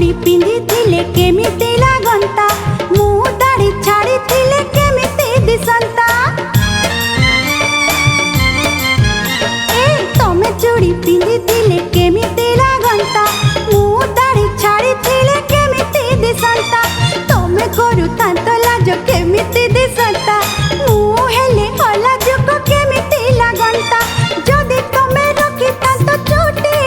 चूड़ी पिंधि थिले केमिति लागंता मु दाढ़ी छाड़ी थिले केमिति दिसंता ए तमे चूड़ी पिंधि थिले केमिति लागंता मु दाढ़ी छाड़ी थिले केमिति दिसंता तमे करू तांतो लाज केमिति दिसंता मु हेले अलाज को केमिति लागंता जदि तमे रखी तांतो चूटी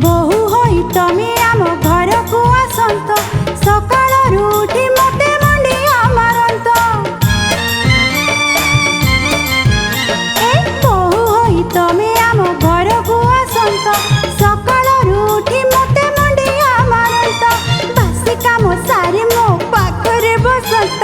बहु होई तमे आम घर को आसंत सकाळ उठी मते मंडिया मारंत ए बहु होई तमे आम घर को आसंत सकाळ उठी मते मंडिया मारंत बासी काम सारी मो पाखरे बसंत